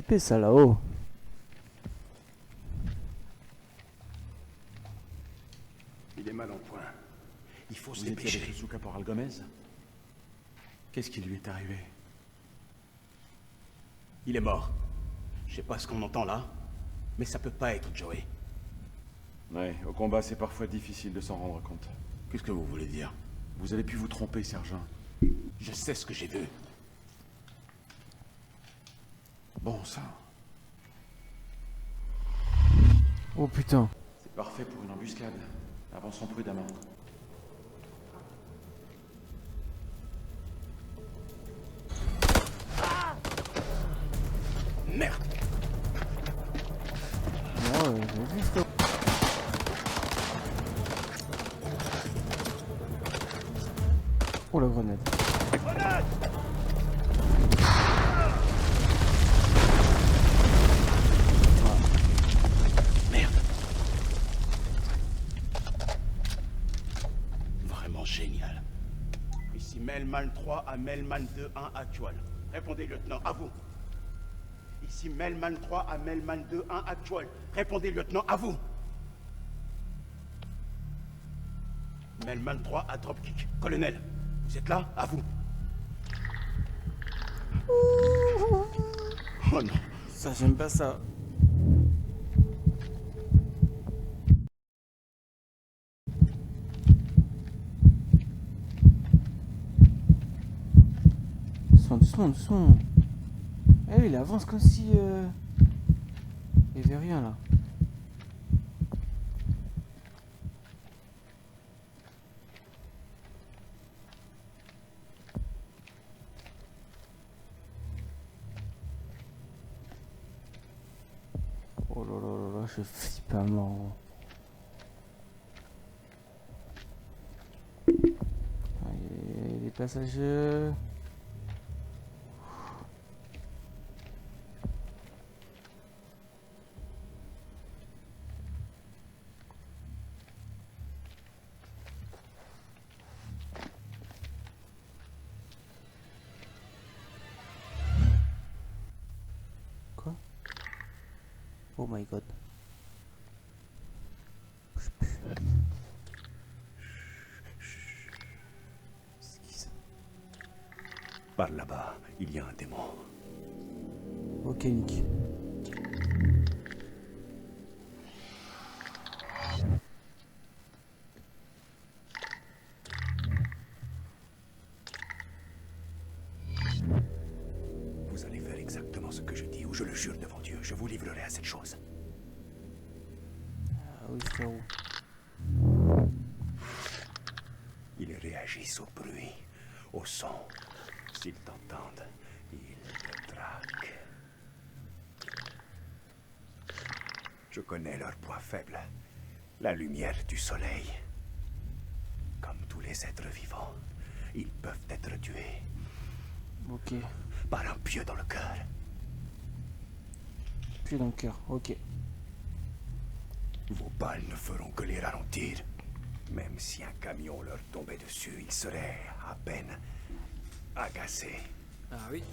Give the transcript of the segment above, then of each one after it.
flipper ça là-haut. Il est mal en point. Il faut se Vous étiez avec dépêcher. le sous-caporal Gomez? Qu'est-ce qui lui est arrivé? Il est mort. Je sais pas ce qu'on entend là, mais ça peut pas être Joey. Ouais, au combat, c'est parfois difficile de s'en rendre compte. Qu'est-ce que vous voulez dire? Vous avez pu vous tromper, sergent. Je sais ce que j'ai vu. Bon, ça, Oh putain. c'est parfait pour une embuscade. Avançons prudemment. Merde! Ouais, j'ai vu ça. Oh la grenade. Merde! Vraiment génial. Ici Melman 3 à Melman 2-1 actuel. Répondez, lieutenant, à vous. Ici Melman 3 à Melman 2-1 actuel. Répondez, lieutenant, à vous. Melman 3 à Dropkick. Colonel, vous êtes là? À vous. Oh non. Ça, j'aime pas ça. Doucement, doucement, doucement. Eh, il avance comme si... il y avait rien là. Oh là là là là, je flippe à mort. Allez, les passagers. Quoi? Oh my god. C'est qui ça? Par là-bas, il y a un démon. Ok, Nick. Vous allez faire exactement ce que je dis, ou je le jure devant Dieu, je vous livrerai à cette chose. Ah oui, frérot. Ils réagissent au bruit, au son. S'ils t'entendent, ils te traquent. Je connais leur point faible, la lumière du soleil. Comme tous les êtres vivants, ils peuvent être tués Ok. par un pieu dans le cœur. Pied dans le cœur, ok. Vos balles ne feront que les ralentir. Même si un camion leur tombait dessus, ils seraient à peine agacés. Ah oui.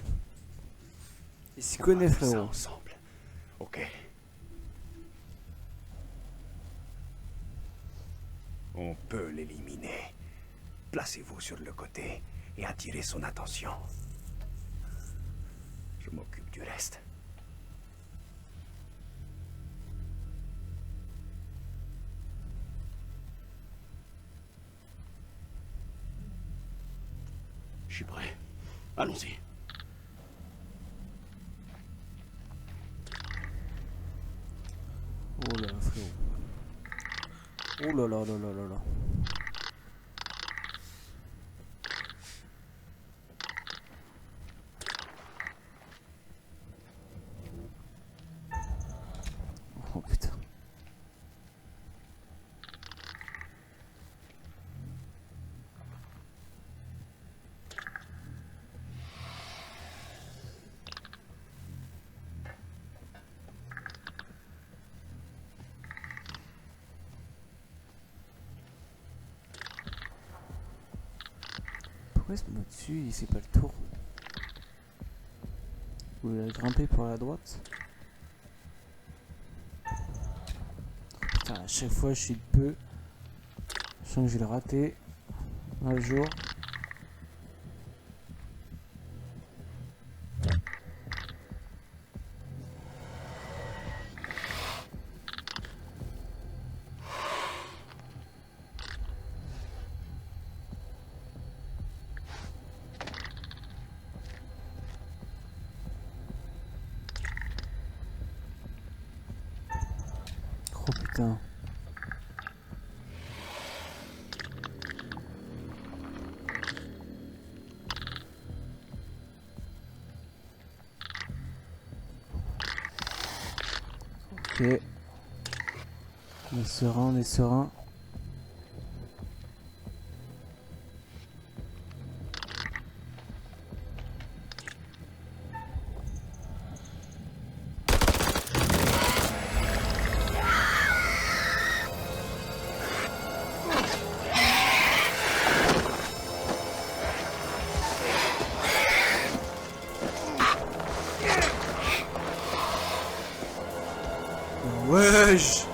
Il s'y connaît, On va faire ça frérot. ensemble, ok? On peut l'éliminer. Placez-vous sur le côté et attirez son attention. Je m'occupe du reste. Je suis prêt. Allons-y. Oh là là, frérot. Oh là là là là là là. Oh putain. Pourquoi il se met dessus, il fait pas le tour? Ou il a grimpé pour la droite. Putain, à chaque fois je suis de peu. Je sens que je vais le rater. Un jour. Oh putain. Ok. On est serein, on est serein. Wesh!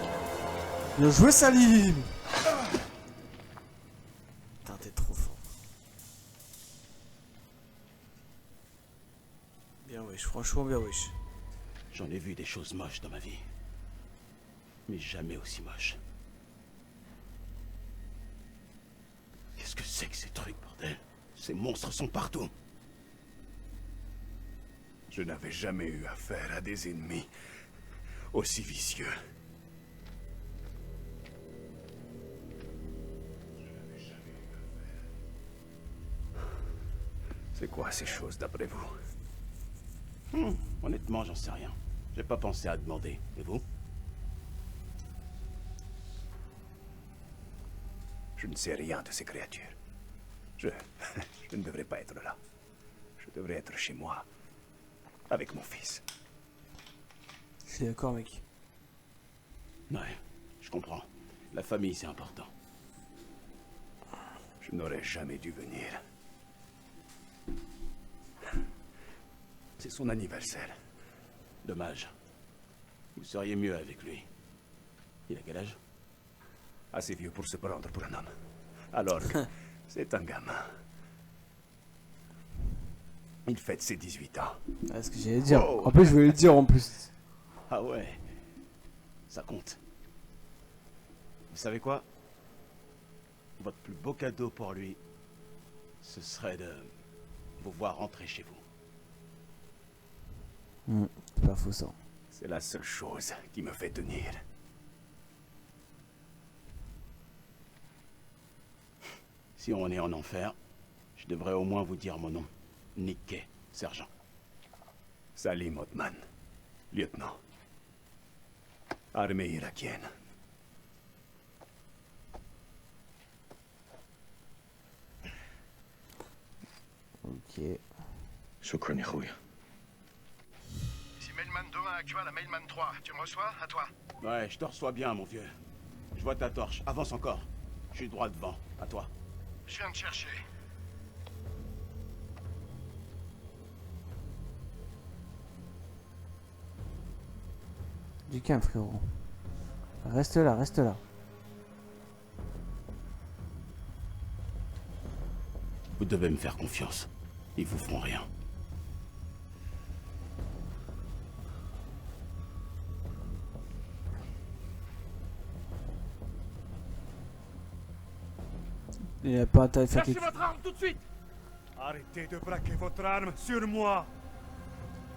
Bien joué Salim! Putain, t'es trop fort. Bien wesh, franchement bien wesh. J'en ai vu des choses moches dans ma vie. Mais jamais aussi moches. Qu'est-ce que c'est que ces trucs, bordel? Ces monstres sont partout. Je n'avais jamais eu affaire à des ennemis aussi vicieux. C'est quoi ces choses d'après vous? Honnêtement, j'en sais rien. J'ai pas pensé à demander. Et vous? Je ne sais rien de ces créatures. Je ne devrais pas être là. Je devrais être chez moi, avec mon fils. Je suis d'accord mec. Ouais, je comprends. La famille, c'est important. Je n'aurais jamais dû venir. C'est son anniversaire. Dommage. Vous seriez mieux avec lui. Il a quel âge? Assez vieux pour se prendre pour un homme. Alors, c'est un gamin. Il fête ses 18 ans. Ah, ce que j'allais dire. Oh. En plus, je voulais le dire en plus. Ah ouais. Ça compte. Vous savez quoi? Votre plus beau cadeau pour lui, ce serait de vous voir rentrer chez vous. C'est pas faux ça. C'est la seule chose qui me fait tenir. Si on est en enfer, je devrais au moins vous dire mon nom. Nick Kay, sergent. Salim Othman, lieutenant. Armée irakienne. Ok. شكرا يا اخويا. Ici Mailman 2-1 actuel à Mailman 3. Tu me reçois? À toi. Ouais, je te reçois bien, mon vieux. Je vois ta torche. Avance encore. Je suis droit devant. À toi. Je viens de chercher. Du calme frérot. Reste là, reste là. Vous devez me faire confiance. Ils vous feront rien. Il a pas intérêt de faire Lâchez quelque... votre arme tout de suite! Arrêtez de braquer votre arme sur moi.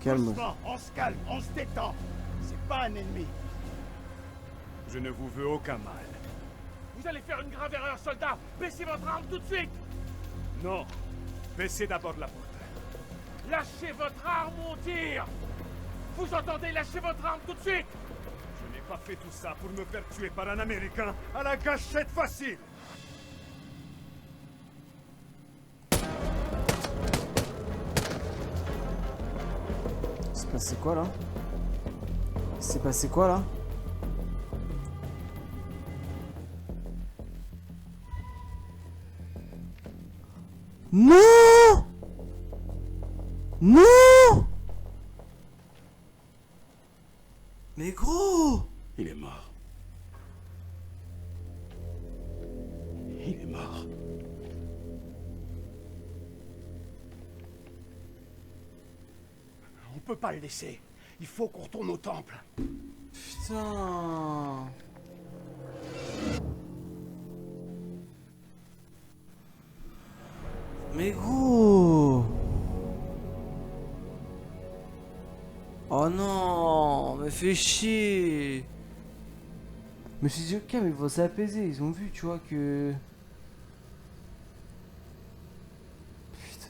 Calme. Doucement, on se calme, on se détend. C'est pas un ennemi. Je ne vous veux aucun mal. Vous allez faire une grave erreur, soldat! Baissez votre arme tout de suite! Non. Baissez d'abord la porte. Lâchez votre arme ou on tire! Vous entendez? Lâchez votre arme tout de suite! Je n'ai pas fait tout ça pour me faire tuer par un Américain à la gâchette facile. C'est passé quoi là? C'est passé quoi là? Non! Non! est mort. On peut pas le laisser. Il faut qu'on retourne au temple. Putain. Mais gros. Oh non, mais fais chier. Je me suis dit ok, mais ils vont s'apaiser. Ils ont vu, tu vois que. Putain.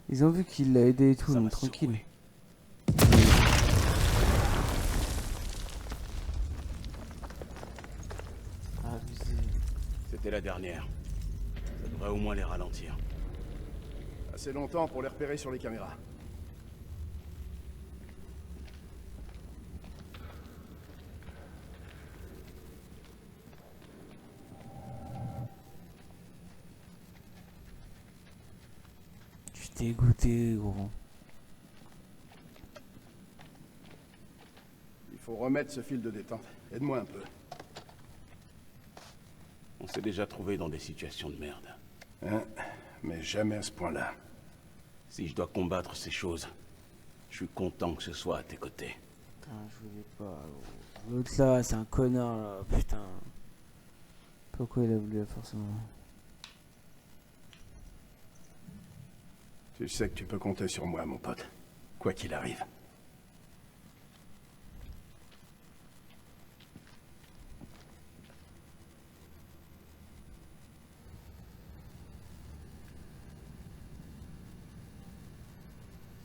Ils ont vu qu'il l'a aidé et tout, Ça donc m'a tranquille. secoué. Abusé. C'était la dernière. Ça devrait au moins les ralentir. Assez longtemps pour les repérer sur les caméras. Je suis dégoûté, gros. Il faut remettre ce fil de détente. Aide-moi un peu. On s'est déjà trouvé dans des situations de merde. Hein? Mais jamais à ce point-là. Si je dois combattre ces choses, je suis content que ce soit à tes côtés. Putain, je voulais pas, gros. L'autre là, c'est un connard là, putain. Pourquoi il a voulu forcément? Tu sais que tu peux compter sur moi, mon pote. Quoi qu'il arrive.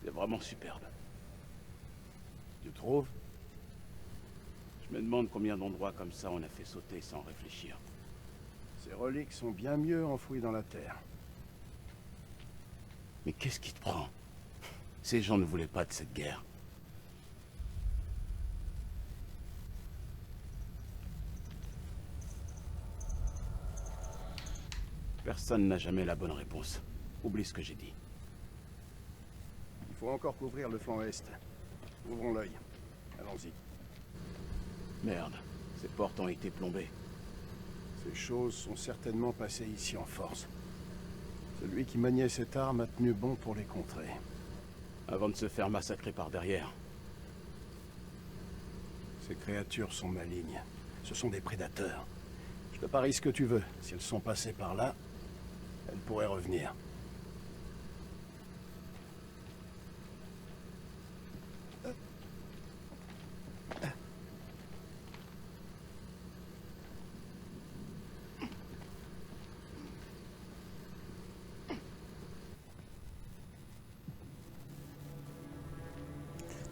C'est vraiment superbe. Tu trouves? Je me demande combien d'endroits comme ça on a fait sauter sans réfléchir. Ces reliques sont bien mieux enfouies dans la terre. Mais qu'est-ce qui te prend? Ces gens ne voulaient pas de cette guerre. Personne n'a jamais la bonne réponse. Oublie ce que j'ai dit. Il faut encore couvrir le flanc est. Ouvrons l'œil. Allons-y. Merde, ces portes ont été plombées. Ces choses sont certainement passées ici en force. Celui qui maniait cette arme a tenu bon pour les contrer. Avant de se faire massacrer par derrière. Ces créatures sont malignes. Ce sont des prédateurs. Je te parie ce que tu veux. Si elles sont passées par là, elles pourraient revenir.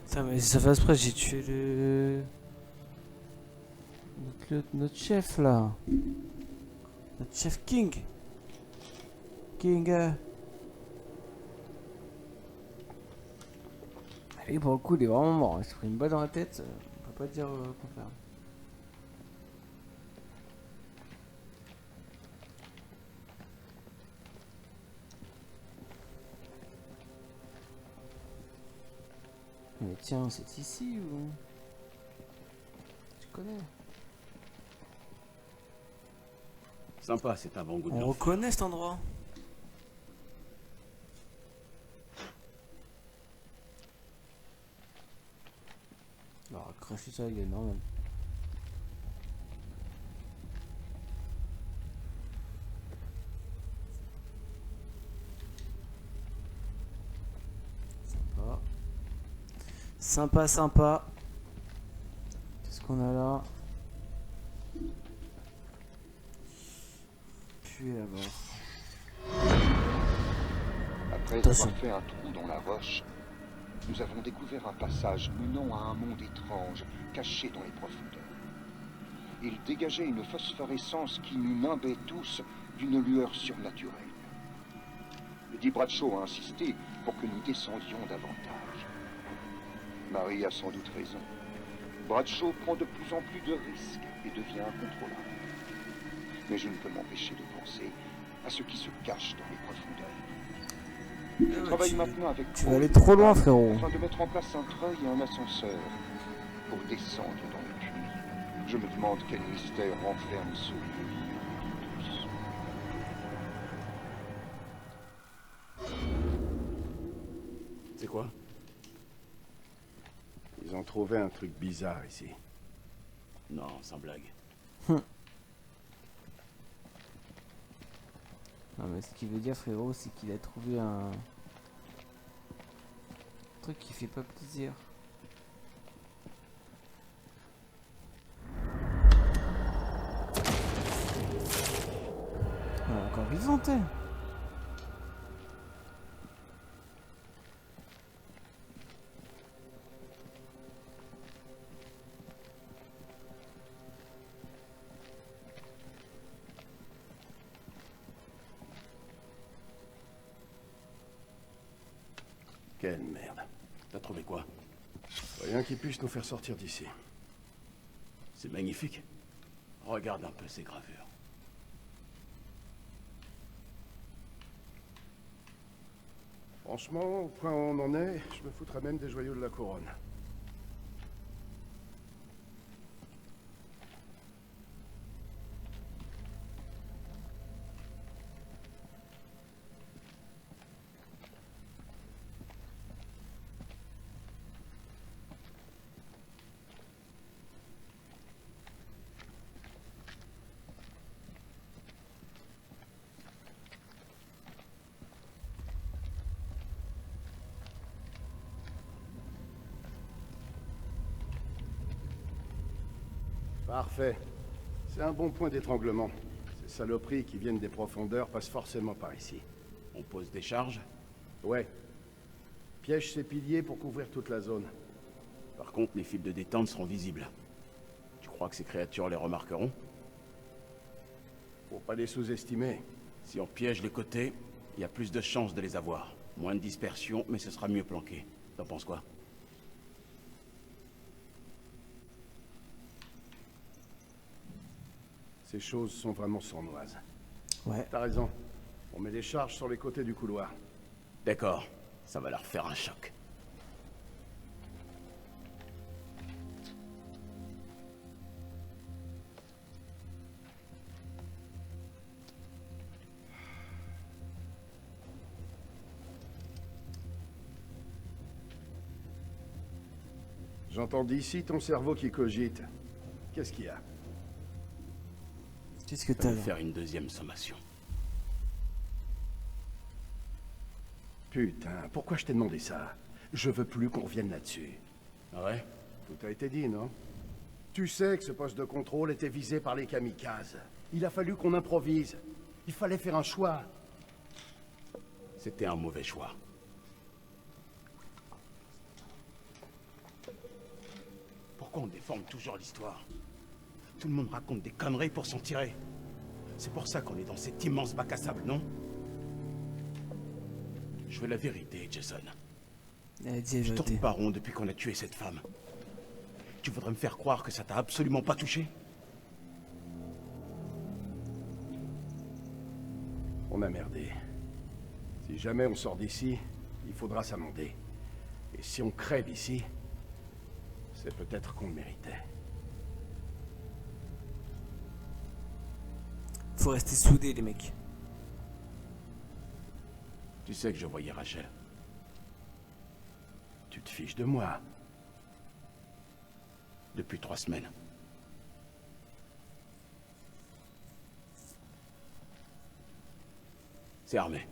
Putain, mais si ça fait exprès, j'ai tué le... Notre chef là. Notre chef King. King. Et pour le coup, il est vraiment mort. Il s'est pris une balle dans la tête. On peut pas dire le contraire. Mais tiens, c'est ici ou... Tu connais? Sympa, c'est un bon goût de On l'enfer. reconnaît cet endroit. Alors, cracher ça, il est normal. Sympa. Sympa, sympa. Qu'est-ce qu'on a là? Puis là-bas. Après Attention. avoir fait un trou dans la roche, nous avons découvert un passage menant à un monde étrange, caché dans les profondeurs. Il dégageait une phosphorescence qui nous nimbait tous d'une lueur surnaturelle. Eddie Bradshaw a insisté pour que nous descendions davantage. Marie a sans doute raison. Bradshaw prend de plus en plus de risques et devient incontrôlable. Mais je ne peux m'empêcher de penser à ce qui se cache dans les profondeurs. Je travaille maintenant avec Tu vas Paul aller trop loin, et Pam frérot. afin de mettre en place un treuil et un ascenseur pour descendre dans le puits. Je me demande quel mystère renferme ce lieu. C'est quoi? Ils ont trouvé un truc bizarre ici. Non, sans blague. Non mais ce qu'il veut dire, frérot, c'est qu'il a trouvé un truc qui fait pas plaisir. Elle est encore vivante, elle. Quelle merde. T'as trouvé quoi? Rien qui puisse nous faire sortir d'ici. C'est magnifique. Regarde un peu ces gravures. Franchement, au point où on en est, je me foutrais même des joyaux de la couronne. Parfait. C'est un bon point d'étranglement. Ces saloperies qui viennent des profondeurs passent forcément par ici. On pose des charges. Ouais. Piège ces piliers pour couvrir toute la zone. Par contre, les fils de détente seront visibles. Tu crois que ces créatures les remarqueront? Faut pas les sous-estimer. Si on piège les côtés, il y a plus de chances de les avoir. Moins de dispersion, mais ce sera mieux planqué. T'en penses quoi? Ces choses sont vraiment sournoises. Ouais. T'as raison. On met les charges sur les côtés du couloir. D'accord. Ça va leur faire un choc. J'entends d'ici ton cerveau qui cogite. Qu'est-ce qu'il y a? Qu'est-ce que Ça t'as va là? faire une deuxième sommation. Putain, pourquoi je t'ai demandé ça? Je veux plus qu'on revienne là-dessus. Ah ouais? Tout a été dit, non? Tu sais que ce poste de contrôle était visé par les kamikazes. Il a fallu qu'on improvise. Il fallait faire un choix. C'était un mauvais choix. Pourquoi on déforme toujours l'histoire? Tout le monde raconte des conneries pour s'en tirer. C'est pour ça qu'on est dans cet immense bac à sable, non? Je veux la vérité, Jason. Elle a dit la Je vérité. tourne pas rond depuis qu'on a tué cette femme. Tu voudrais me faire croire que ça t'a absolument pas touché? On a merdé. Si jamais on sort d'ici, il faudra s'amender. Et si on crève ici, c'est peut-être qu'on le méritait. Faut rester soudés, les mecs. Tu sais que je voyais Rachel. Tu te fiches de moi. Depuis 3 semaines. C'est armé.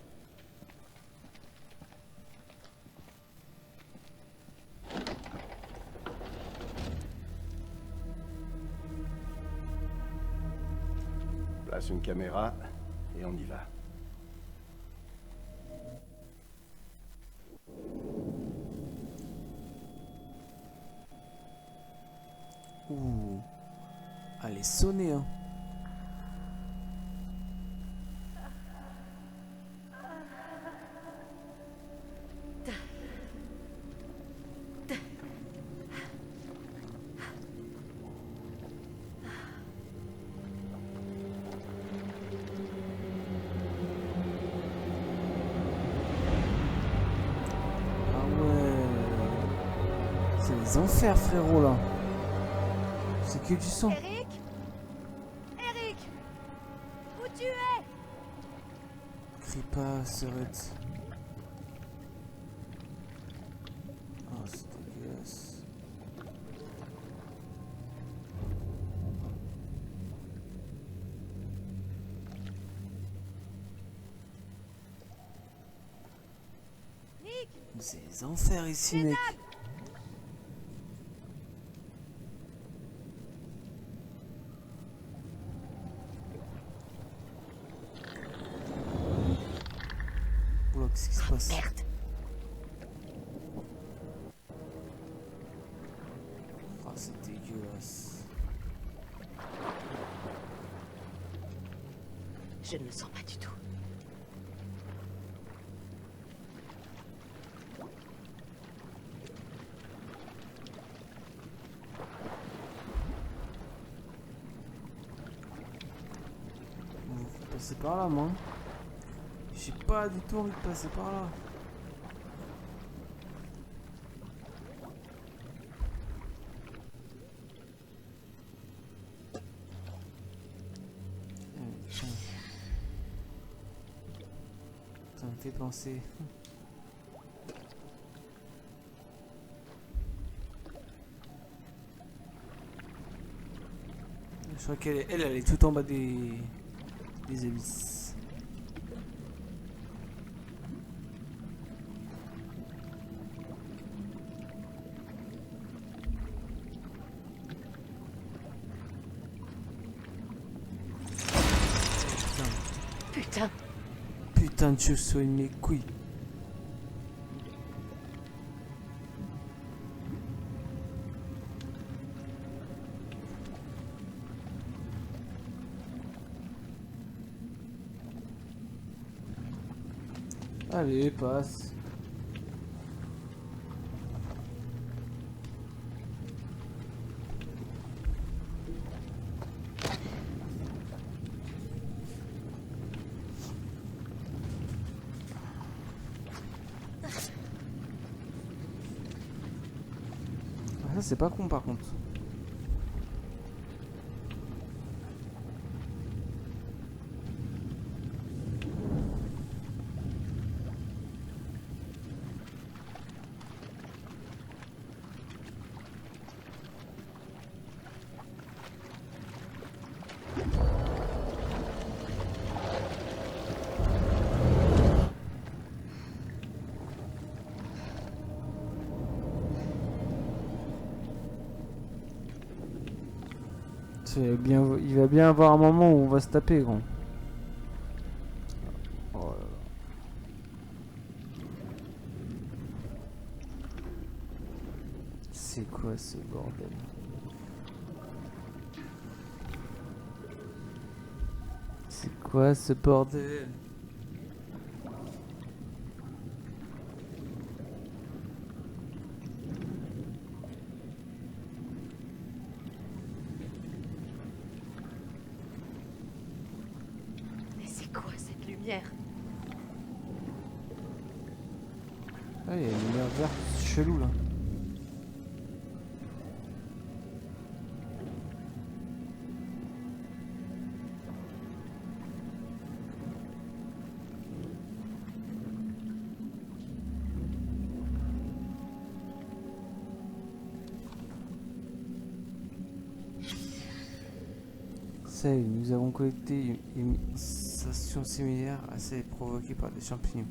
Place une caméra et on y va. Ouh. Allez, sonnez, hein. C'est les enfers, frérot, là. C'est que du sang. Eric? Eric? Où tu es? Crie pas, sœurette. Oh, c'est dégueulasse. Nick? C'est les enfers ici, mec. Oula, qu'est-ce qui se passe? Merde. Oh, c'est dégueulasse. Je ne me sens pas du tout. Vous passez par là, moi. J'ai pas du tout envie de passer par là. Putain. Ça me fait penser. Je crois elle est tout en bas des abysses. Putain. Putain de Dieu, soigne mes couilles. Allez, passe. Ça c'est pas con par contre. Bien, il va bien avoir un moment où on va se taper, gros. Oh là là. C'est quoi ce bordel? C'est quoi ce bordel? Ah, il y a une lumière verte chelou là. Ça y est, nous avons collecté une sensation similaire à celle provoquée par des champignons.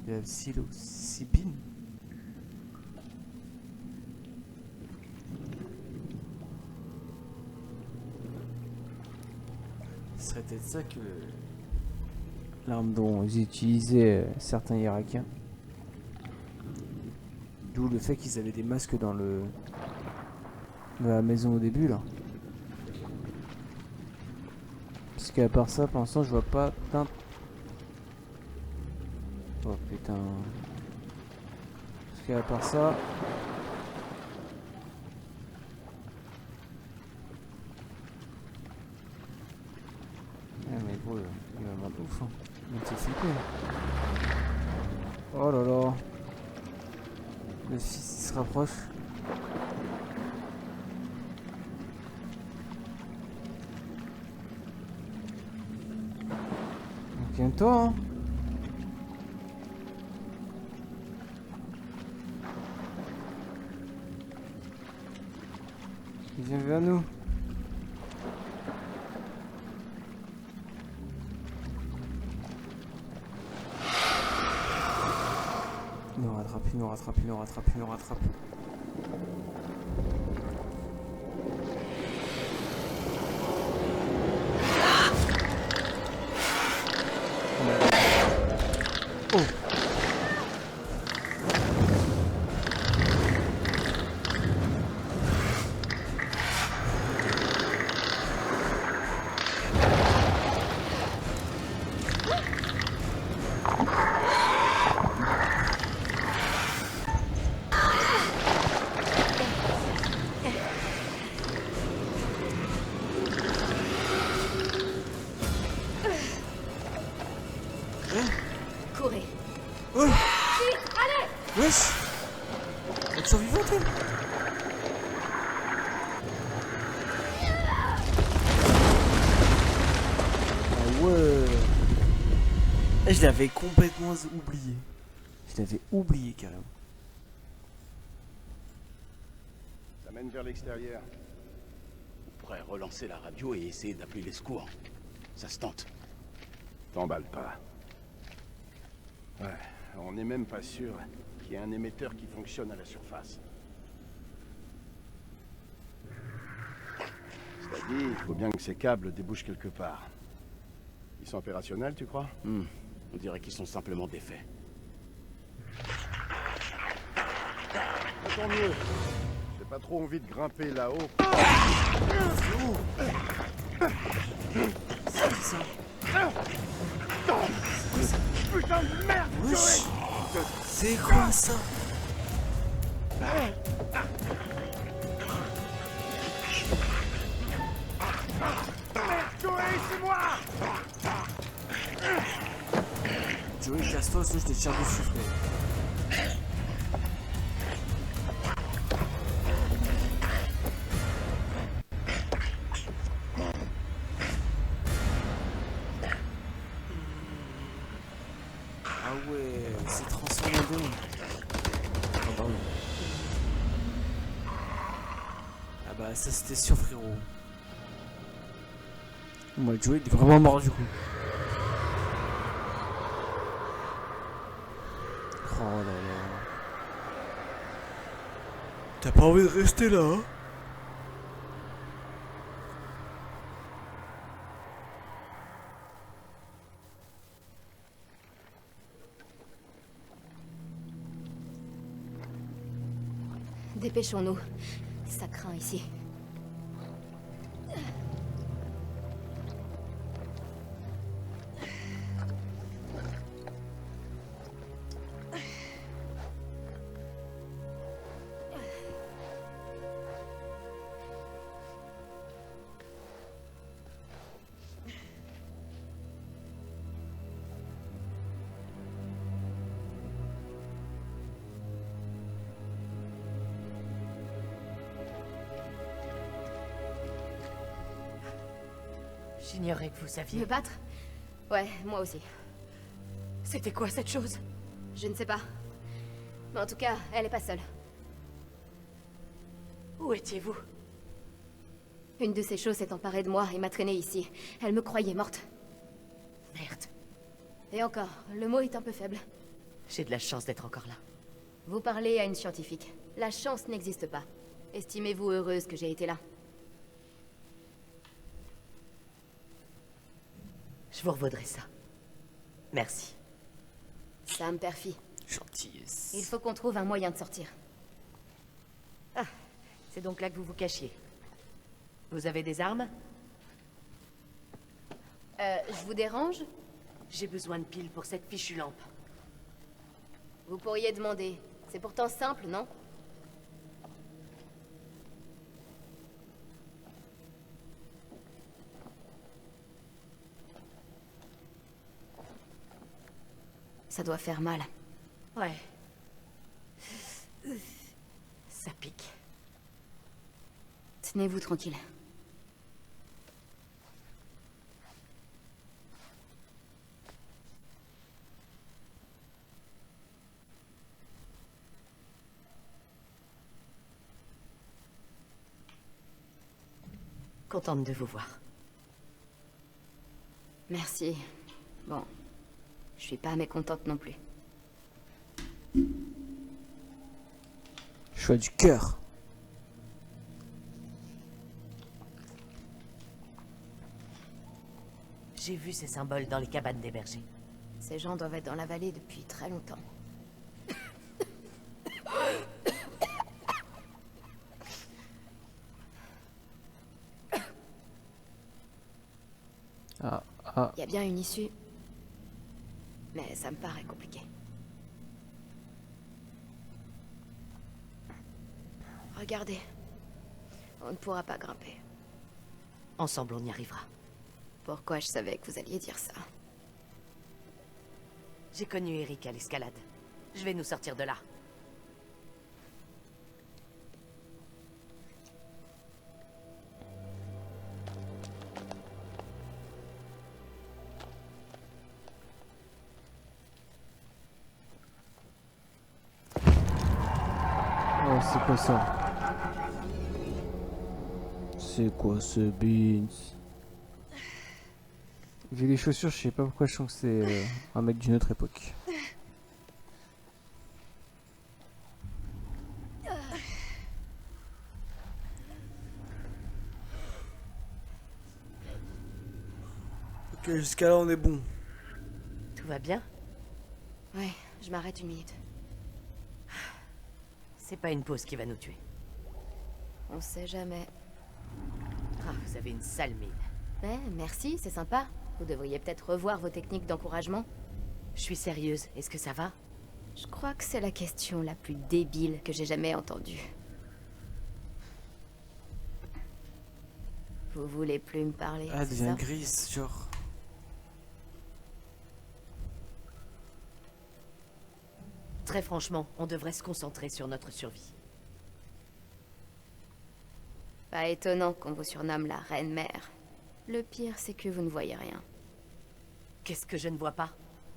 De la psilocybine. Ce serait peut-être ça que l'arme dont ils utilisaient certains Irakiens. D'où le fait qu'ils avaient des masques dans la maison au début là. Parce qu'à part ça, pour l'instant, je vois pas d'un... Oh putain. Parce qu'à part ça... Ah mais gros, il va avoir de ouf hein. Il va te flipper. Oh là là. Le fils il se rapproche. Calme-toi, hein. Viens vers nous. Il nous rattrape, il nous rattrape, il nous rattrape, il nous rattrape. Oh! Courez. Oh! Vite, allez! Wesh! Elle est survivante, elle? Ah ouais! Eh, je l'avais complètement oublié. Je l'avais oublié carrément. Ça mène vers l'extérieur. On pourrait relancer la radio et essayer d'appeler les secours. Ça se tente. T'emballe pas. Ouais, on n'est même pas sûr qu'il y ait un émetteur qui fonctionne à la surface. Cela dit, il faut bien que ces câbles débouchent quelque part. Ils sont opérationnels, tu crois? On dirait qu'ils sont simplement défaits. Tant mieux. J'ai pas trop envie de grimper là-haut. Putain de merde! Wesh! C'est quoi ça? Joey, c'est moi! Joey, casse-toi, sinon je te tire dessus, frère. Ah ouais, c'est transformé en démon. Ah pardon. Ah bah ça c'était sûr, frérot. Moi, Joey il est vraiment mort du coup. Oh là là. T'as pas envie de rester là, hein? Dépêchons-nous. Ça craint ici. J'ignorais que vous saviez. Me battre? Ouais, moi aussi. C'était quoi cette chose? Je ne sais pas. Mais en tout cas, elle est pas seule. Où étiez-vous? Une de ces choses s'est emparée de moi et m'a traînée ici. Elle me croyait morte. Merde. Et encore, le mot est un peu faible. J'ai de la chance d'être encore là. Vous parlez à une scientifique. La chance n'existe pas. Estimez-vous heureuse que j'ai été là. Je vous revaudrai ça. Merci. Ça me perfie. Gentillesse. Il faut qu'on trouve un moyen de sortir. Ah, c'est donc là que vous vous cachiez. Vous avez des armes? Je vous dérange? J'ai besoin de piles pour cette fichue lampe. Vous pourriez demander. C'est pourtant simple, non? Ça doit faire mal. Ouais. Ça pique. Tenez-vous tranquille. Contente de vous voir. Merci. Bon, je suis pas mécontente non plus. Choix du cœur. J'ai vu ces symboles dans les cabanes des bergers. Ces gens doivent être dans la vallée depuis très longtemps. Ah. Il y a bien une issue. Mais ça me paraît compliqué. Regardez. On ne pourra pas grimper. Ensemble, on y arrivera. Pourquoi je savais que vous alliez dire ça? J'ai connu Eric à l'escalade. Je vais nous sortir de là. Oh, c'est quoi ça? C'est quoi ce beans? Vu les chaussures, je sais pas pourquoi je sens que c'est un mec d'une autre époque. Ok, jusqu'à là on est bon. Tout va bien? Ouais, je m'arrête une minute. C'est pas une pause qui va nous tuer. On sait jamais. Ah, vous avez une sale mine. Merci, c'est sympa. Vous devriez peut-être revoir vos techniques d'encouragement. Je suis sérieuse, est-ce que ça va? Je crois que c'est la question la plus débile que j'ai jamais entendue. Vous voulez plus me parler, Ah, elle c'est devient ça? grise, genre. Très franchement, on devrait se concentrer sur notre survie. Pas étonnant qu'on vous surnomme la Reine-Mère. Le pire, c'est que vous ne voyez rien. Qu'est-ce que je ne vois pas?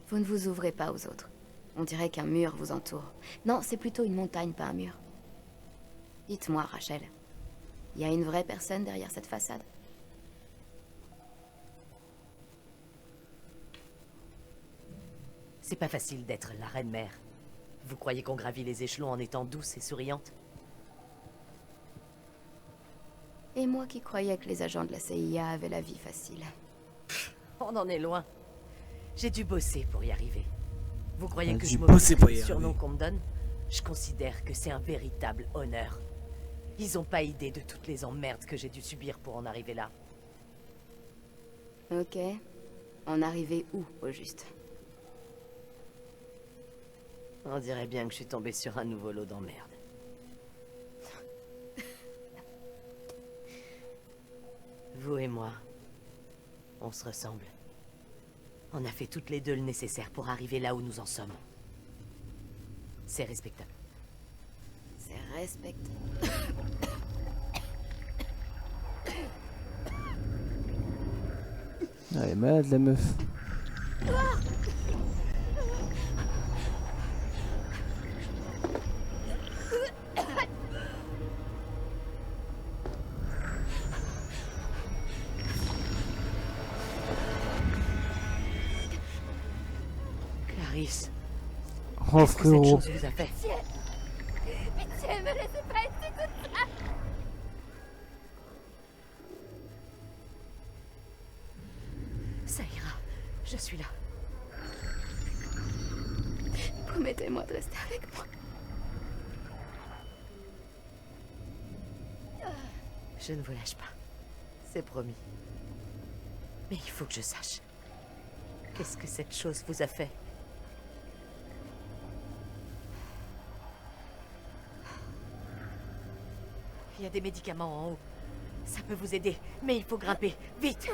Vous ne vous ouvrez pas aux autres. On dirait qu'un mur vous entoure. Non, c'est plutôt une montagne, pas un mur. Dites-moi, Rachel. Il y a une vraie personne derrière cette façade? C'est pas facile d'être la reine-mère. Vous croyez qu'on gravit les échelons en étant douce et souriante? Et moi qui croyais que les agents de la CIA avaient la vie facile. On en est loin. J'ai dû bosser pour y arriver. Vous croyez On a que dû je bosser pour y m'occupe du surnom arriver. qu'on me donne? Je considère que c'est un véritable honneur. Ils ont pas idée de toutes les emmerdes que j'ai dû subir pour en arriver là. Ok. En arriver où, au juste? On dirait bien que je suis tombé sur un nouveau lot d'emmerdes. Vous et moi, on se ressemble. On a fait toutes les deux le nécessaire pour arriver là où nous en sommes. C'est respectable. C'est respectable. Ah, elle est malade la meuf. Clarisse, Oh qu'est-ce que cette frérot. chose vous a fait? Pitié, me laissez pas être toute ça. Ça ira, je suis là. Promettez-moi de rester avec moi. Je ne vous lâche pas. C'est promis. Mais il faut que je sache. Qu'est-ce que cette chose vous a fait? Il y a des médicaments en haut. Ça peut vous aider, mais il faut grimper. Vite!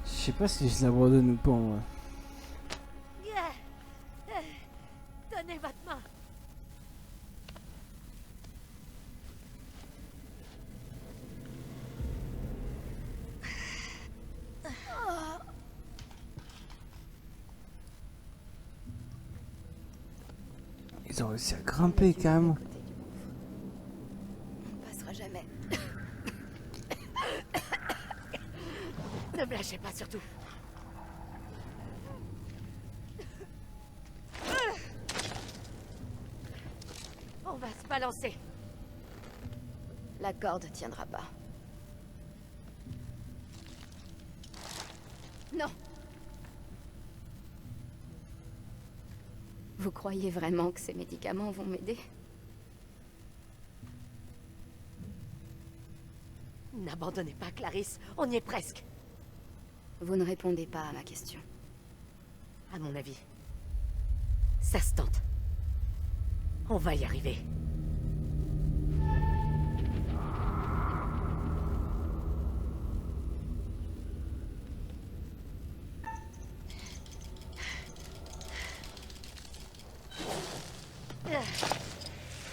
Je sais pas si je l'abandonne ou pas moi. Donnez votre main. Ils ont réussi à grimper carrément. On ne passera jamais. Ne me lâchez pas, surtout. On va se balancer. La corde tiendra pas. Non. Vous croyez vraiment que ces médicaments vont m'aider? N'abandonnez pas, Clarisse. On y est presque. Vous ne répondez pas à ma question. À mon avis, ça se tente. On va y arriver.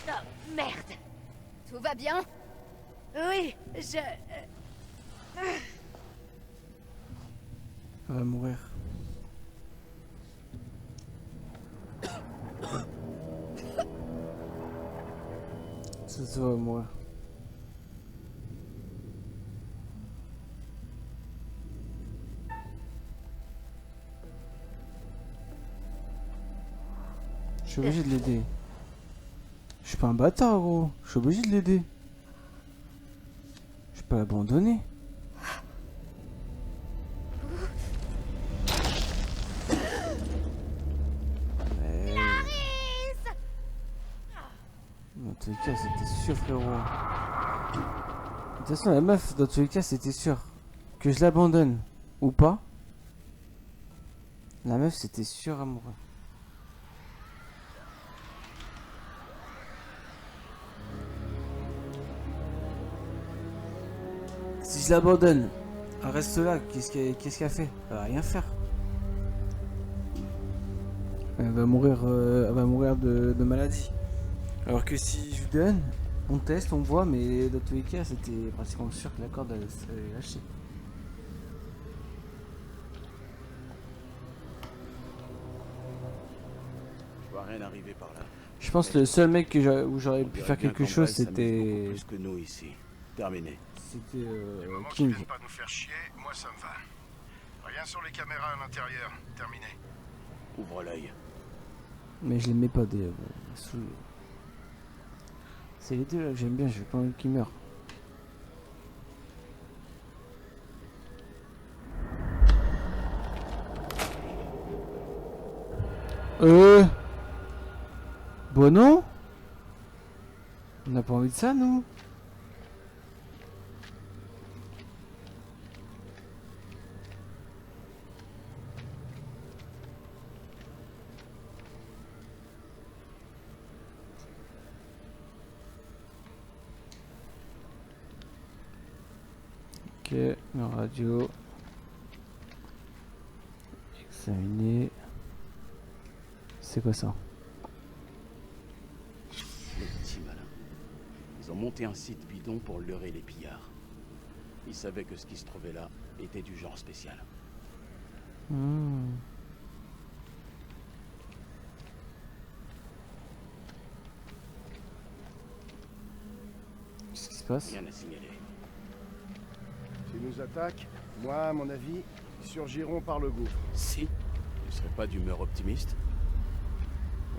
Oh, merde. Tout va bien? Oui, je... Elle va mourir. Ça va mourir. Je suis obligé de l'aider. Je suis pas un bâtard, gros. Je suis obligé de l'aider. Je peux pas l'abandonner. Dans tous les cas, c'était sûr, frérot. De toute façon, la meuf, dans tous les cas, c'était sûr. Que je l'abandonne ou pas. La meuf, c'était sûr amoureux. Si je l'abandonne, elle reste là, qu'est-ce qu'elle fait? Elle va rien faire. Elle va mourir de maladie. Alors que si je lui donne, on teste, on voit, mais dans tous les cas, c'était pratiquement sûr que la corde allait lâcher. Je vois rien arriver par là. Je pense que le seul mec où j'aurais pu faire quelque chose, c'était... Plus que nous ici. Terminé. C'était Qui King. viennent pas nous faire chier, moi ça me va. Rien sur les caméras à l'intérieur. Terminé. Ouvre l'œil. Mais je les mets pas des... C'est les deux là que j'aime bien, j'ai pas envie qu'ils meurent. Bon non. On n'a pas envie de ça, nous. Ok, la radio. Examiner. C'est quoi ça? Les petits malins. Ils ont monté un site bidon pour leurrer les pillards. Ils savaient que ce qui se trouvait là était du genre spécial. Qu'est-ce qui se passe? Rien à signaler. S'ils nous attaquent, moi, à mon avis, ils surgiront par le gouffre. Si? Tu serais pas d'humeur optimiste?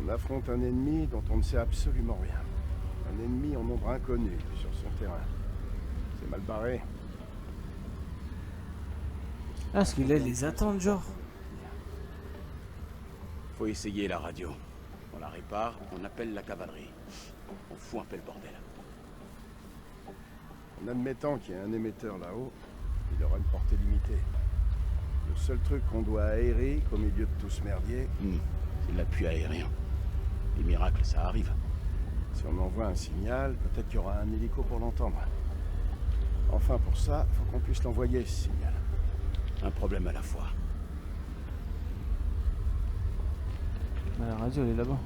On affronte un ennemi dont on ne sait absolument rien. Un ennemi en nombre inconnu sur son terrain. C'est mal barré. Ah, parce que là, ils les attendent, genre. Faut essayer la radio. On la répare, on appelle la cavalerie. On fout un peu le bordel. En admettant qu'il y a un émetteur là-haut, il aura une portée limitée. Le seul truc qu'on doit aérer au milieu de tout ce merdier, c'est l'appui aérien. Les miracles, ça arrive. si on envoie un signal, peut-être qu'il y aura un hélico pour l'entendre. Enfin, pour ça, faut qu'on puisse l'envoyer, ce signal. Un problème à la fois. Bah, la radio, elle est là-bas.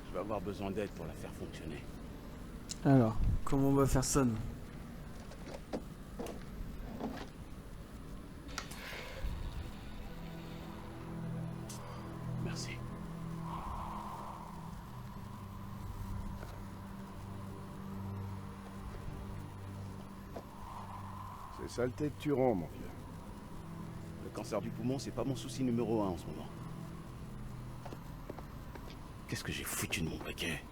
Je vais avoir besoin d'aide pour la faire fonctionner. Alors, comment on va faire ça, nous? Merci. C'est saleté de Turon, mon vieux. Le cancer du poumon, c'est pas mon souci numéro 1 en ce moment. Qu'est-ce que j'ai foutu de mon paquet?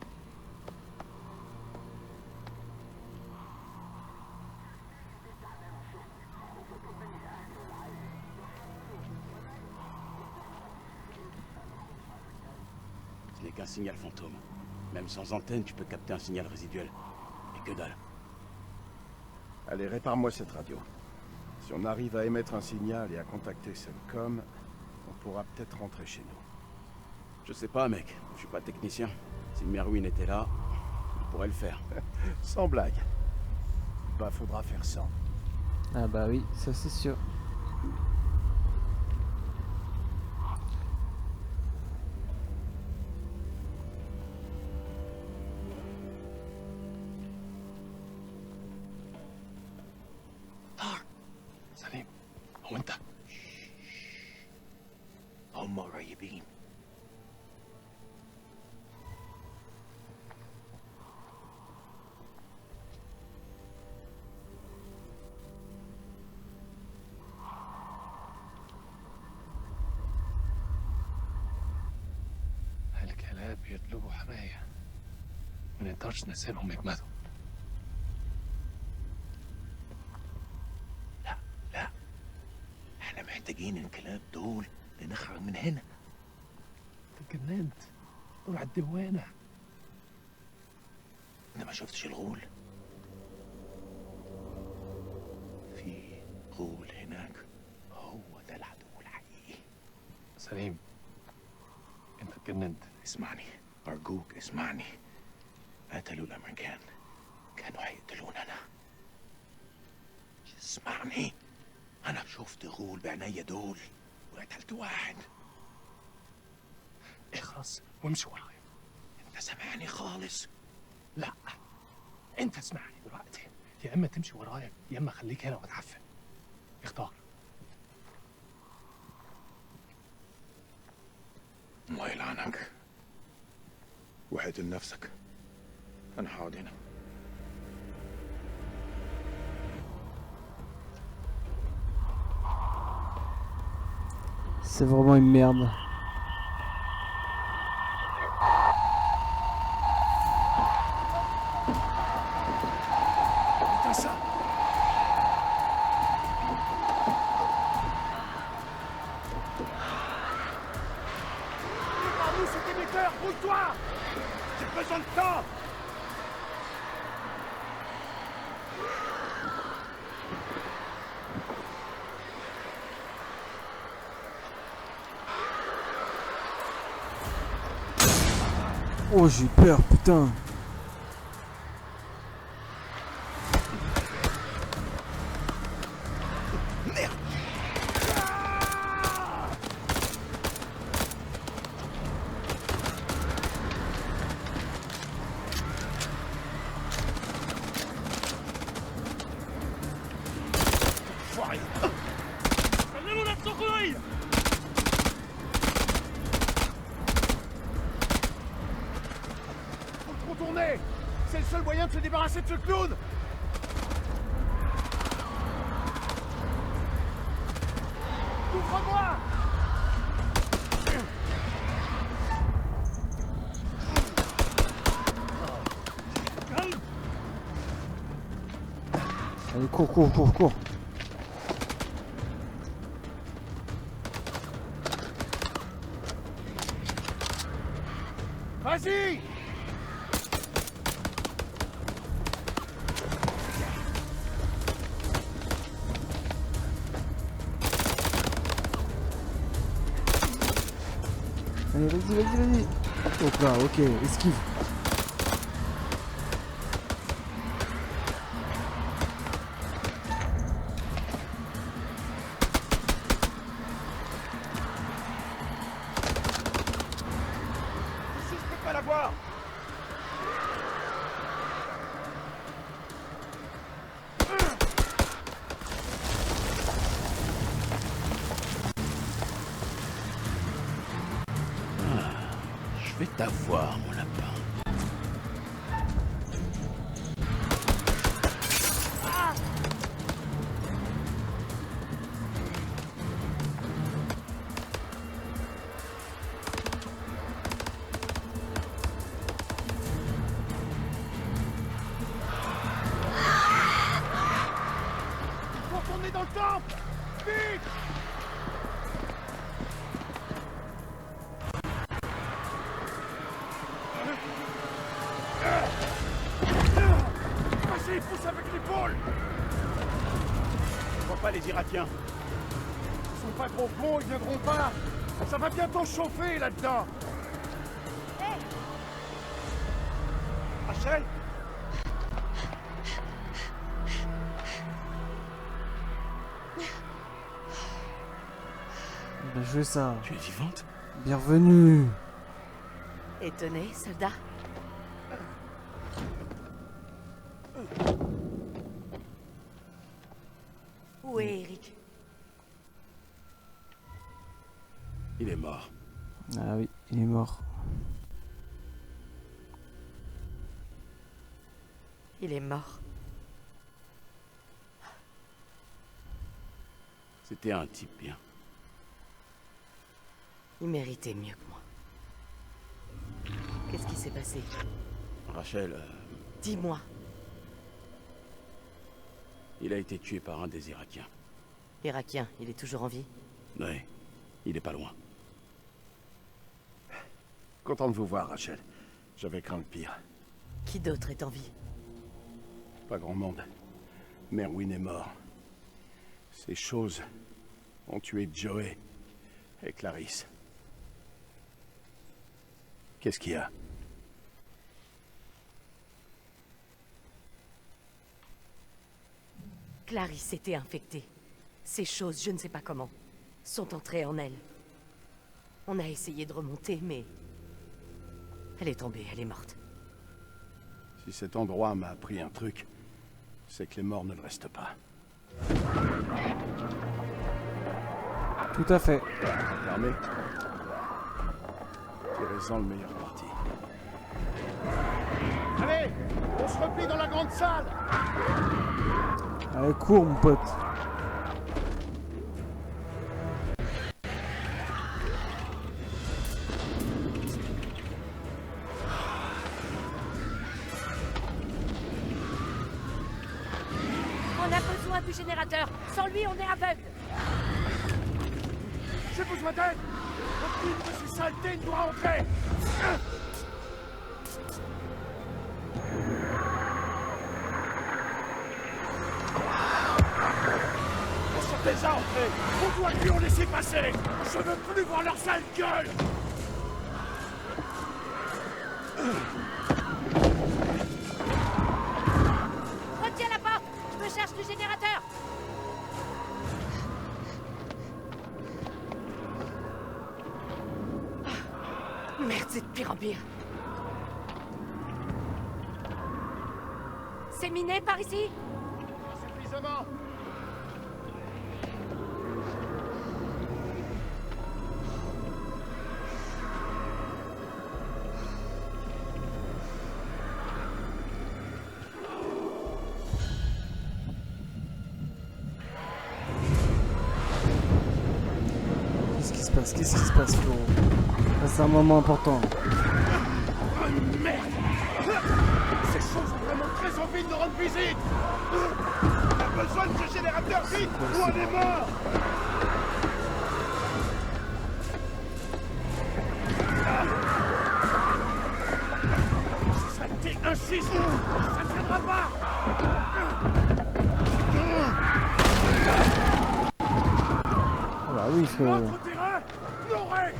Ce n'est qu'un signal fantôme. Même sans antenne, tu peux capter un signal résiduel. Et que dalle. Allez, répare-moi cette radio. Si on arrive à émettre un signal et à contacter Cellcom, on pourra peut-être rentrer chez nous. Je sais pas, mec. Je suis pas technicien. Si Merwin était là, il pourrait le faire. Sans blague. Bah, faudra faire sans. Ah bah oui, ça c'est sûr. سليم هو انت هم قريبين الكلاب يطلبوا حماية ما نقدرش نسيبهم يجمدوا محتاجين الكلاب دول لنخرج من هنا. اتجننت دول على الدوانة. انت ما شفتش الغول؟ في غول هناك هو ده العدو الحقيقي. سليم انت اتجننت. اسمعني ارجوك اسمعني. قتلوا الامريكان كانوا هيقتلوننا. اسمعني أنا شفت غول بعينيا دول وقتلت واحد. اخرس وامشي ورايا. أنت سامعني خالص؟ لا أنت اسمعني دلوقتي. يا إما تمشي ورايا يا إما خليك هنا وتعفن. اختار. الله يلعنك. وحيد لنفسك. أنا هقعد هنا. C'est vraiment une merde. Parmi cet émetteur, bouge-toi! J'ai besoin de temps! Oh, j'ai peur, putain. Merde! سلموا نفسكم ليا. Retournez! C'est le seul moyen de se débarrasser de ce clown! Ouvre-moi! Allez, cours, cours, cours, cours. Vas-y! Allez, vas-y, vas-y, vas-y. Hop là, ok, esquive. Ici, je peux pas la voir! Je vais t'avoir, mon lapin. Retournez dans le temple! Vite! Vas-y, pousse avec l'épaule! Je vois pas les Irakiens. Ils sont pas trop cons, ils viendront pas! Ça va bientôt chauffer là-dedans! Rachel? Bien joué ça. Tu es vivante? Bienvenue. Étonné, soldat? Où est Eric? Il est mort. Ah oui, il est mort. Il est mort. C'était un type bien. Il méritait mieux que moi. Qu'est-ce qui s'est passé? Rachel, Dis-moi. il a été tué par un des Irakiens. Irakien, il est toujours en vie? Ouais, il est pas loin. Content de vous voir, Rachel. J'avais craint le pire. Qui d'autre est en vie? Pas grand monde. Merwin est mort. Ces choses ont tué Joey et Clarisse. Qu'est-ce qu'il y a? Clarisse était infectée. Ces choses, je ne sais pas comment, sont entrées en elle. On a essayé de remonter, mais... elle est tombée, elle est morte. Si cet endroit m'a appris un truc, c'est que les morts ne le restent pas. Tout à fait. Fermé. Tirez-en le meilleur parti. Allez, on se replie dans la grande salle! Allez, cours, mon pote. On a besoin du générateur. Sans lui, on est aveugle. J'ai besoin d'aide! Aucune de ces saletés ne doit entrer! Laissez-les entrer! On doit plus en laisser passer! Je veux plus voir leur sale gueule! Retiens la porte. Je cherche le générateur. Merde, c'est de pire en pire. C'est miné par ici? Suffisamment! Qu'est-ce qui se passe? Qu'est-ce qui se passe, frérot? Là, c'est un moment important. Oh merde! Ces choses ont vraiment très envie de nous rendre visite! On a besoin de ce générateur vite ou on est mort! Ces saletés insistent! Ça ne tiendra pas! Ah bah oui, frérot. Notre terrain, nos règles!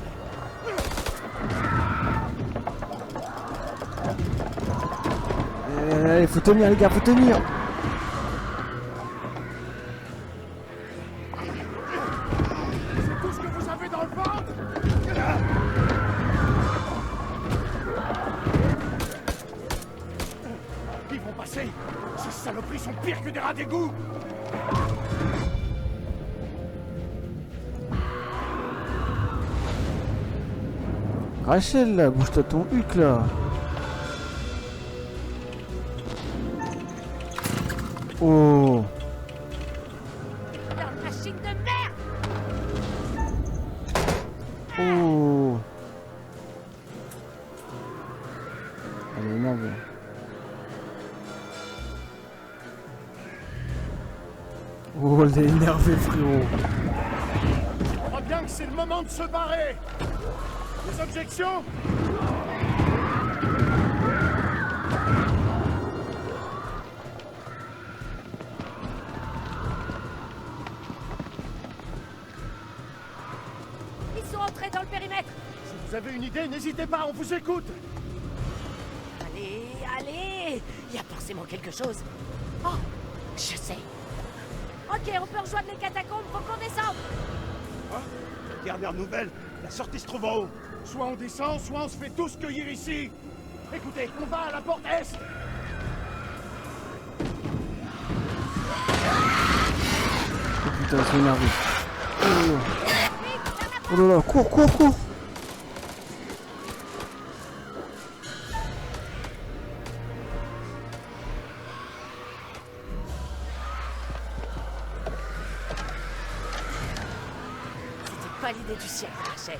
Allez, faut tenir, les gars, faut tenir. C'est tout ce que vous avez dans le ventre? Ils vont passer! Ces saloperies sont pires que des rats d'égout! Rachel, là, bouge-toi ton Hulk, là. Oh. La machine de merde! Oh. Elle est énervée. Oh, elle est énervée, frérot. Je crois bien que c'est le moment de se barrer. Des objections? Ils sont entrés dans le périmètre! Si vous avez une idée, n'hésitez pas, on vous écoute. Allez, allez! Il y a forcément quelque chose. Oh, je sais. Ok, on peut rejoindre les catacombes, faut qu'on descende! Dernière nouvelle, la sortie se trouve en haut. Soit on descend, soit on se fait tous cueillir ici. Écoutez, on va à la porte est. Oh putain, ils sont énervés. Oh là là, cours, cours, cours. C'était pas l'idée du siècle, Rachel.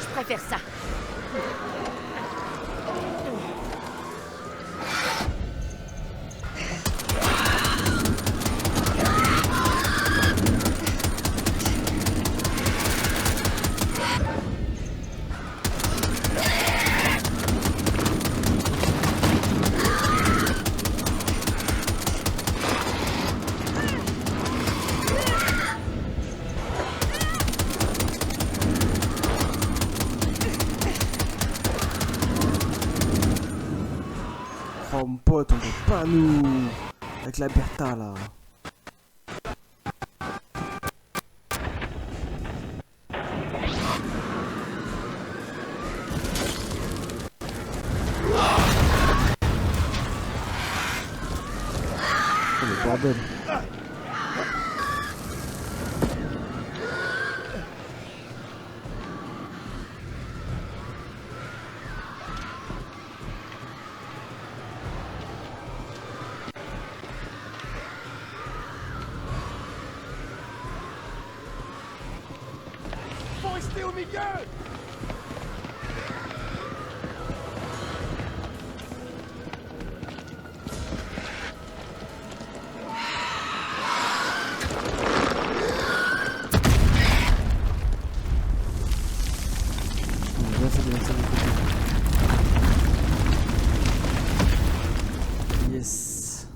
Je préfère ça. Oh mon pote, on peut pas nous... Avec la Bertha là. Oh le bordel. Faut rester au milieu. On a bien fait de mettre ça de côté. Yes.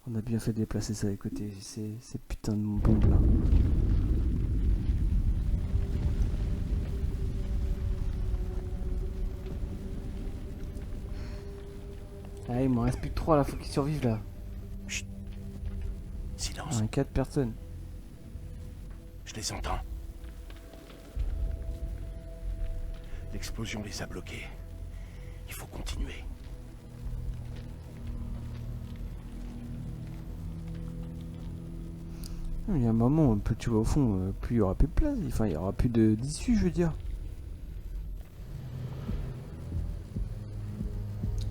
On a bien fait de déplacer ça de côté, ces putains de bombes là. Ah, il m'en reste plus que 3 là, faut qu'ils survivent là. Silence, 4 personnes. je les entends. L'explosion les a bloqués. Il faut continuer. Il y a un moment, plus tu vas au fond, plus il y aura plus de place. Enfin, il y aura plus d'issue, je veux dire.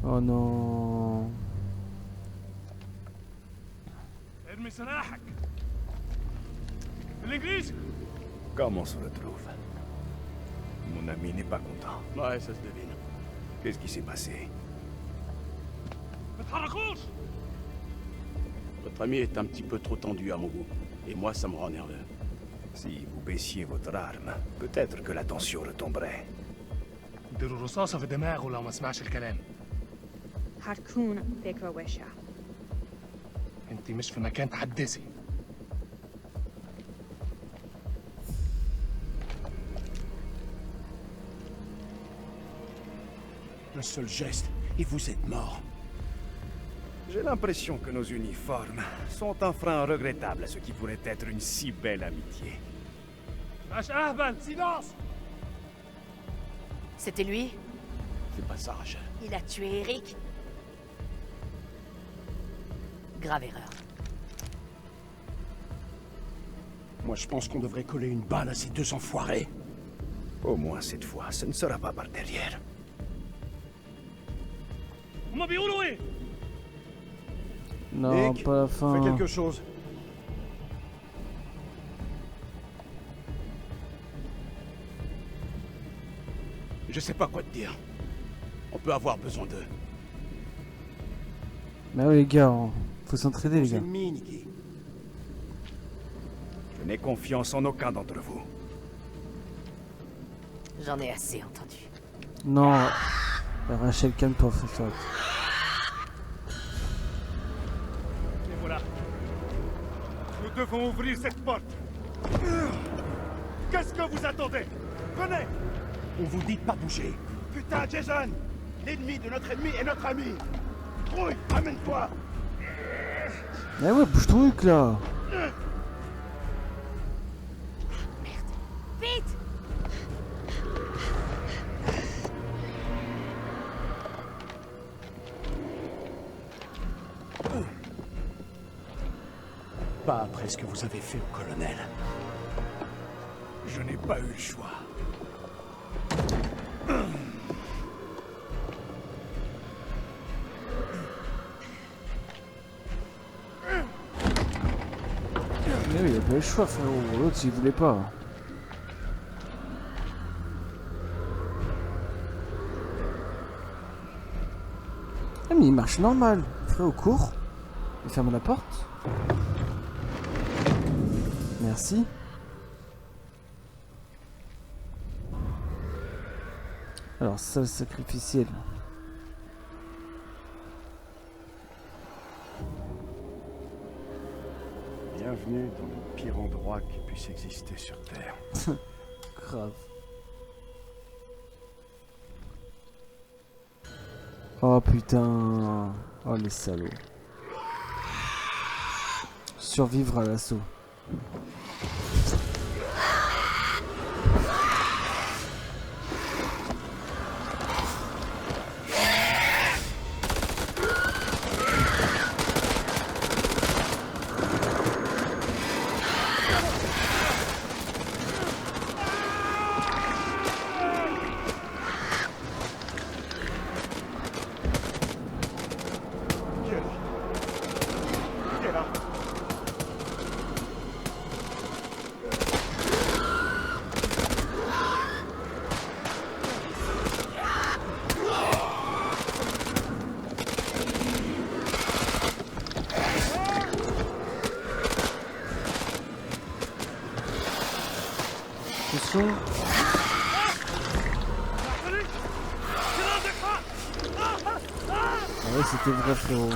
Oh non. ارمي سلاحك. الانجليزي. Comment on se retrouve? Mon ami n'est pas content. Ouais, ça se devine. Qu'est-ce qui s'est passé? ما تتحركوش. Votre ami est un petit peu trop tendu à mon goût. Et moi, ça me rend nerveux. Si vous baissiez votre arme, peut-être que la tension retomberait. اديله رصاصة في دماغه لو ما سمعش الكلام. هتكون فكرة وحشة. انت مش في مكان تحدثي. Un seul geste, et vous êtes mort. J'ai l'impression que nos uniformes sont un frein regrettable à ce qui pourrait être une si belle amitié. مش اهبل. Silence! C'était lui? Fais pas ça, Rachel. Il a tué Eric? Grave erreur. Moi, je pense qu'on devrait coller une balle à ces deux enfoirés. Au moins cette fois, ce ne sera pas par derrière. Non, Nick, pas la fin. fais quelque chose. Je sais pas quoi te dire. On peut avoir besoin d'eux. Mais ouais, les gars, faut s'entraider, les Vos gars. ennemis, Nicky. Je n'ai confiance en aucun d'entre vous. J'en ai assez entendu. Non. Rachel, calme-toi, frère. Et voilà. Nous devons ouvrir cette porte. Qu'est-ce que vous attendez? Venez! On vous dit de pas bouger. Putain, Jason! L'ennemi de notre ennemi est notre ami! Trouille, amène-toi! Mais ouais, bouge ton truc là. Vite! Pas après ce que vous avez fait au colonel. Je n'ai pas eu le choix. Mais oui, il a pas eu le choix, frérot. L'autre, il voulait pas. Ah, mais il marche normal. Frérot, cours. Il ferme la porte. Merci. Alors, salle sacrificielle. Bienvenue dans le pire endroit qui puisse exister sur Terre. Grave. Oh putain. Oh les salauds. Survivre à l'assaut. Qui est là? Attention. Ah ouais, c'était vrai, frérot.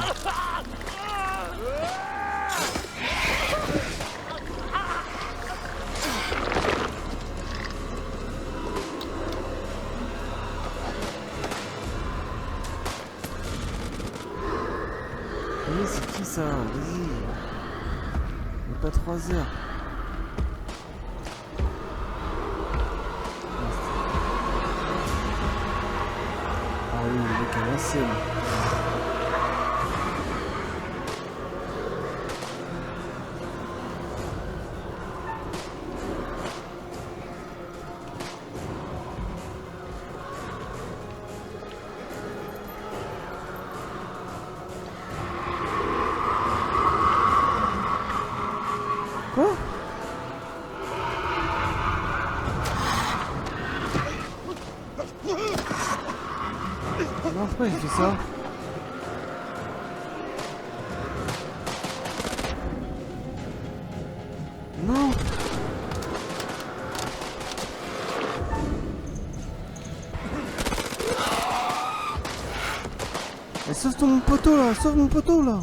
Oui, c'est qui ça? Vas-y. Il n'est pas 3 heures. Ah oui, le mec a lancé. Quoi? Non, pourquoi il fait ça? Non. Eh, sauve ton poteau là, sauve mon poteau là.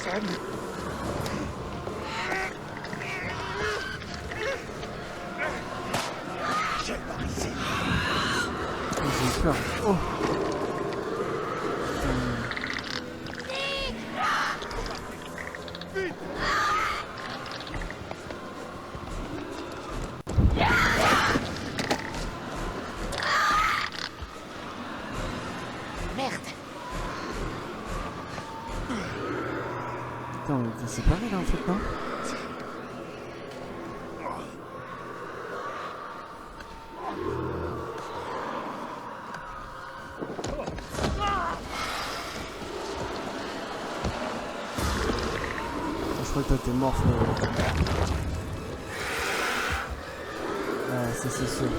J'ai peur. Oh. Merde. Putain, on était séparés là en fait, non? Je crois que toi t'es mort, frérot. Ah, ça c'est sûr.